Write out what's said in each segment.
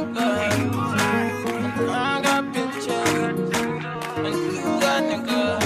nigga. And I got pictures. And you got nigga.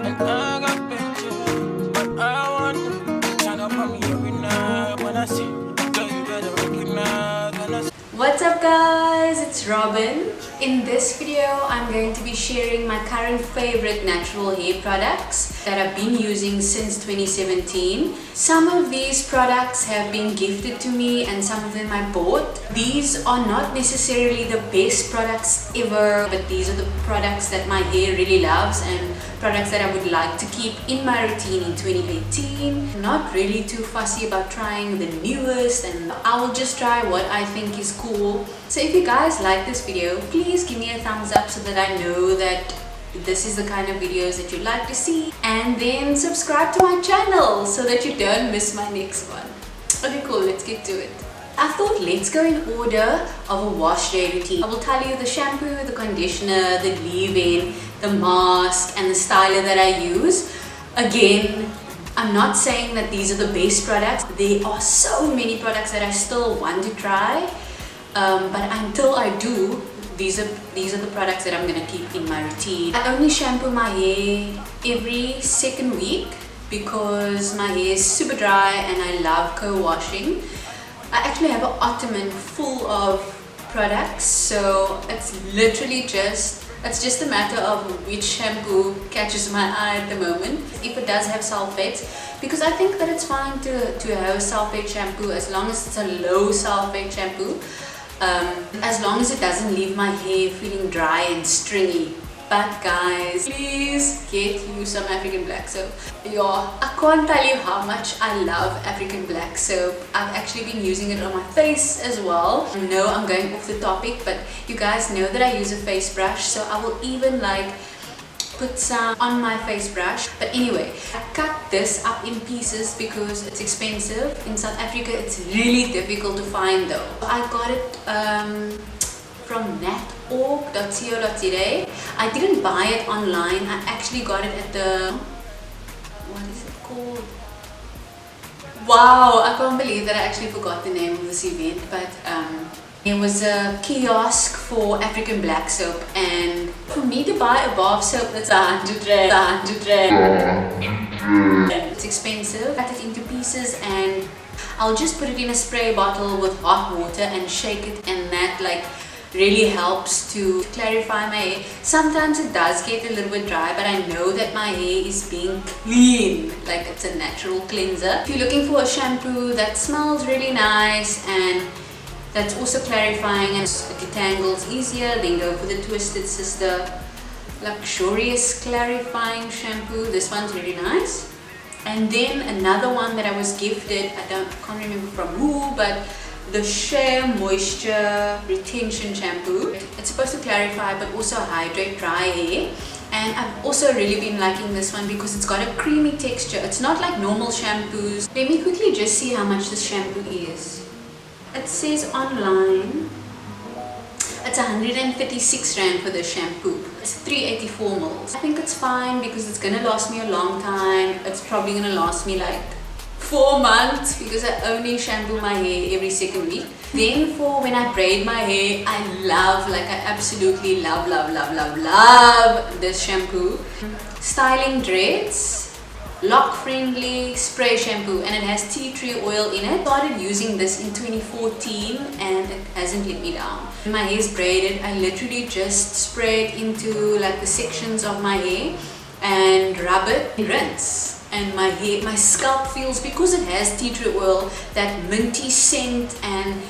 And I got pictures. But I want to turn up on me every night. When I see you, girl, you better recognize. When I see What's up guys, it's Robyn. In this video, I'm going to be sharing my current favorite natural hair products that I've been using since 2017. Some of these products have been gifted to me and some of them I bought. These are not necessarily the best products ever, but these are the products that my hair really loves and products that I would like to keep in my routine in 2018. I'm not really too fussy about trying the newest, and I will just try what I think is cool. So if you guys like this video, please give me a thumbs up so that I know that this is the kind of videos that you'd like to see, and then subscribe to my channel so that you don't miss my next one. Okay, cool, let's get to it. I thought let's go in order of a wash day routine. I will tell you the shampoo, the conditioner, the leave-in, the mask and the styler that I use. Again, I'm not saying that these are the best products. There are so many products that I still want to try, but until I do, these are the products that I'm gonna keep in my routine. I only shampoo my hair every second week because my hair is super dry and I love co-washing. I actually have an ottoman full of products, so it's literally just a matter of which shampoo catches my eye at the moment. If it does have sulfates, because I think that it's fine to have a sulfate shampoo as long as it's a low sulfate shampoo, as long as it doesn't leave my hair feeling dry and stringy. But guys, please get you some African black soap. Yeah, I can't tell you how much I love African black soap. I've actually been using it on my face as well. I know I'm going off the topic, but you guys know that I use a face brush, so I will even like put some on my face brush. But anyway, I cut this up in pieces because it's expensive. In South Africa, it's really difficult to find though. I got it from natorg.co.za. I didn't buy it online. I actually got it at the, what is it called? Wow, I can't believe that I actually forgot the name of this event, but it was a kiosk for African black soap, and for me to buy a bar of soap that's 100 rand. It's expensive. Cut it into pieces and I'll just put it in a spray bottle with hot water and shake it, and that like really helps to clarify my hair. Sometimes it does get a little bit dry, but I know that my hair is being clean, like it's a natural cleanser. If you're looking for a shampoo that smells really nice and that's also clarifying and it detangles easier, then go for the Twisted Sister Luxurious Clarifying Shampoo. This one's really nice. And then another one that I was gifted, I can't remember from who, but the Shea Moisture Retention Shampoo. It's supposed to clarify but also hydrate dry hair, and I've also really been liking this one because it's got a creamy texture. It's not like normal shampoos. Let me quickly just see how much this shampoo is. It says online it's 136 rand for this shampoo. It's 384 mils. I think it's fine because it's gonna last me a long time. It's probably gonna last me like 4 months because I only shampoo my hair every second week. Then for when I braid my hair, I absolutely love this shampoo. Styling dreads, lock friendly spray shampoo, and it has tea tree oil in it. I started using this in 2014 and it hasn't let me down. When my hair is braided, I literally just spray it into like the sections of my hair and rub it and rinse. And my scalp feels, because it has tea tree oil, that minty scent and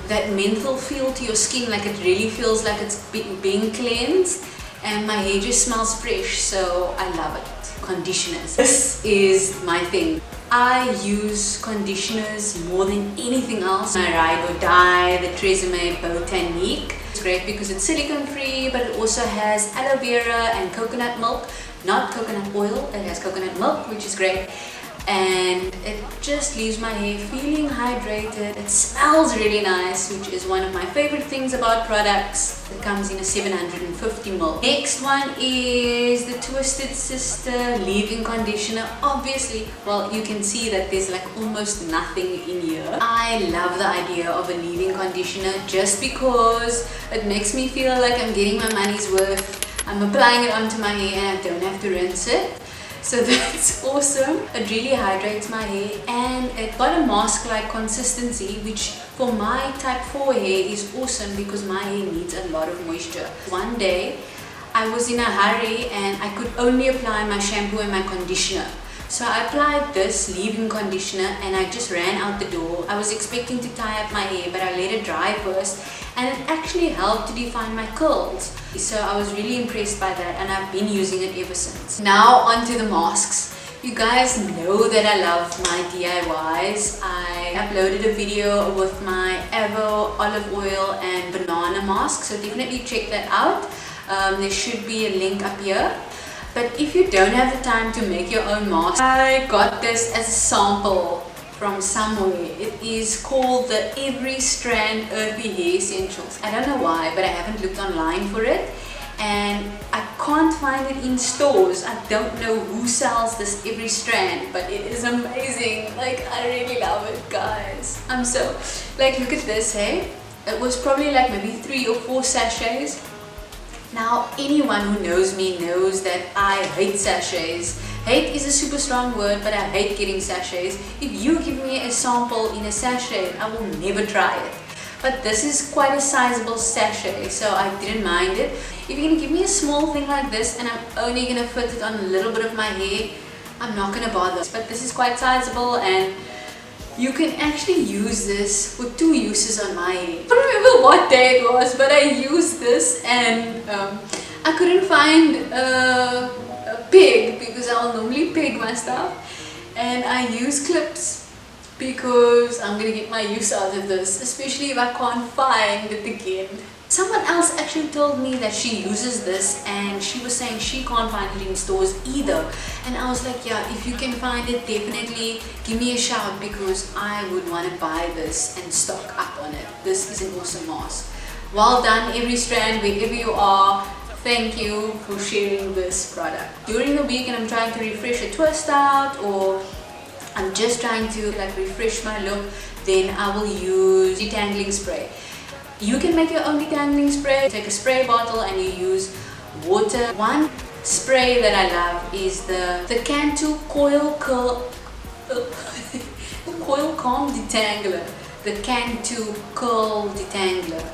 that menthol feel to your skin, like it really feels like it's being cleansed, and my hair just smells fresh, so I love it. Conditioners. This is my thing. I use conditioners more than anything else. My Ride or Die, the Tresemme Botanique. It's great because it's silicone free, but it also has aloe vera and coconut milk. Not coconut oil, it has coconut milk, which is great. and it just leaves my hair feeling hydrated. It smells really nice, which is one of my favorite things about products. It comes in a 750ml. Next one is the Twisted Sister leave-in conditioner. Obviously, well, you can see that there's like almost nothing in here. I love the idea of a leave-in conditioner just because it makes me feel like I'm getting my money's worth. I'm applying it onto my hair and I don't have to rinse it. So that's awesome. It really hydrates my hair and it got a mask-like consistency, which for my type 4 hair is awesome because my hair needs a lot of moisture. One day I was in a hurry and I could only apply my shampoo and my conditioner. So I applied this leave-in conditioner and I just ran out the door. I was expecting to tie up my hair, but I let it dry first and it actually helped to define my curls. So I was really impressed by that and I've been using it ever since. Now onto the masks. You guys know that I love my DIYs. I uploaded a video with my Avo olive oil and banana mask, so definitely check that out. There should be a link up here. But if you don't have the time to make your own mask, I got this as a sample from somewhere. It is called the Every Strand Earthy Hair Essentials. I don't know why, but I haven't looked online for it and I can't find it in stores. I don't know who sells this Every Strand, but it is amazing. Like, I really love it, guys. I'm so, like, look at this, hey? It was probably like maybe 3 or 4 sachets. Now, anyone who knows me knows that I hate sachets. Hate is a super strong word, but I hate getting sachets. If you give me a sample in a sachet, I will never try it. But this is quite a sizable sachet, so I didn't mind it. If you're gonna give me a small thing like this and I'm only gonna fit it on a little bit of my hair, I'm not gonna bother. But this is quite sizable and you can actually use this for 2 uses on my hair. I don't remember what day it was, but I used this and I couldn't find a peg because I'll normally peg my stuff, and I use clips because I'm gonna get my use out of this, especially if I can't find it again. Someone else actually told me that she uses this and she was saying she can't find it in stores either, and I was like, yeah, if you can find it, definitely give me a shout because I would want to buy this and stock up on it. This is an awesome mask. Well done, Every Strand, wherever you are. Thank you for sharing this product. During the week and I'm trying to refresh a twist out, or I'm just trying to like refresh my look, then I will use detangling spray. You can make your own detangling spray. Take a spray bottle and you use water. One spray that I love is the Cantu Coil Calm Detangler. The Cantu Curl Detangler.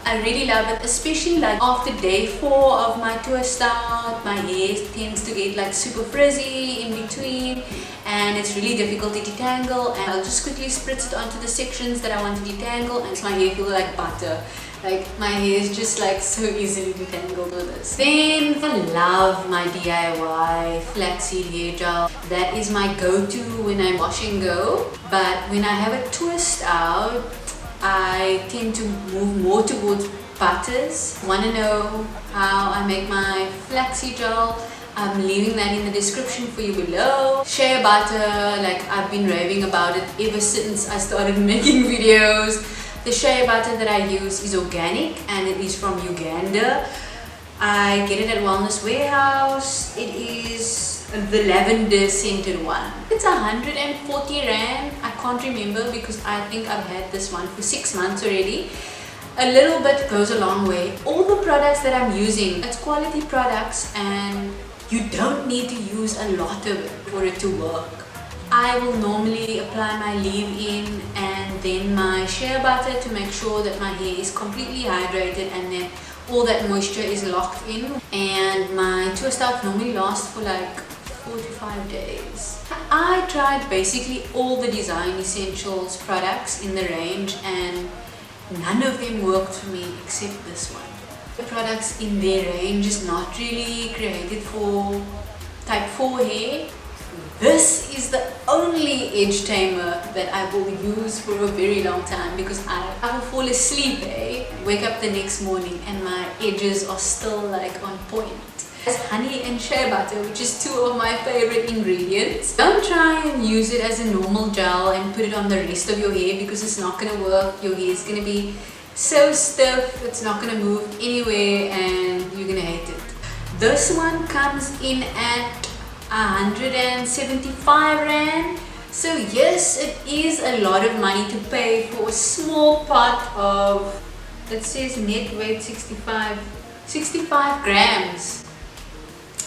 I really love it, especially like after day 4 of my twist out, my hair tends to get like super frizzy in between and it's really difficult to detangle, and I'll just quickly spritz it onto the sections that I want to detangle and my hair feels like butter. Like, my hair is just like so easily detangled with this. Then I love my DIY flaxseed hair gel. That is my go-to when I wash and go, but when I have a twist out, I tend to move more towards butters. Want to know how I make my flaxseed gel? I'm leaving that in the description for you below. Shea butter, like I've been raving about it ever since I started making videos. The shea butter that I use is organic and it is from Uganda. I get it at Wellness Warehouse. It is the lavender scented one. It's 140 rand. I can't remember because I think I've had this one for 6 months already. A little bit goes a long way. All the products that I'm using, it's quality products and you don't need to use a lot of it for it to work. I will normally apply my leave-in and then my shea butter to make sure that my hair is completely hydrated and then all that moisture is locked in, and my twist out normally lasts for like 4 to 5 days. I tried basically all the Design Essentials products in the range and none of them worked for me except this one. The products in their range is not really created for type 4 hair. This is the only edge tamer that I will use for a very long time because I will fall asleep, wake up the next morning and my edges are still like on point. As honey and shea butter, which is two of my favorite ingredients. Don't try and use it as a normal gel and put it on the rest of your hair because it's not going to work. Your hair is going to be so stiff, it's not going to move anywhere and you're going to hate it. This one comes in at 175 Rand. So yes, it is a lot of money to pay for a small pot of, that says net weight 65 grams.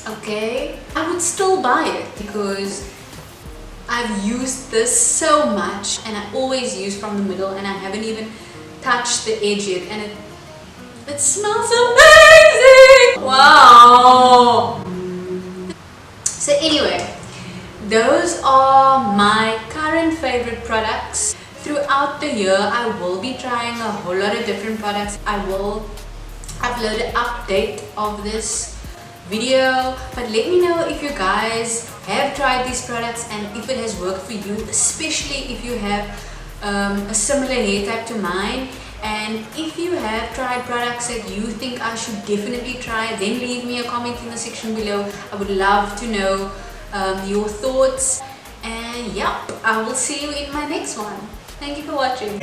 Okay, I would still buy it because I've used this so much and I always use from the middle and I haven't even touched the edge yet, and it smells amazing! Wow! So anyway, those are my current favorite products. Throughout the year, I will be trying a whole lot of different products. I will upload an update of this video, but let me know if you guys have tried these products and if it has worked for you, especially if you have a similar hair type to mine. And if you have tried products that you think I should definitely try, then leave me a comment in the section below. I would love to know your thoughts. And yep, I will see you in my next one. Thank you for watching.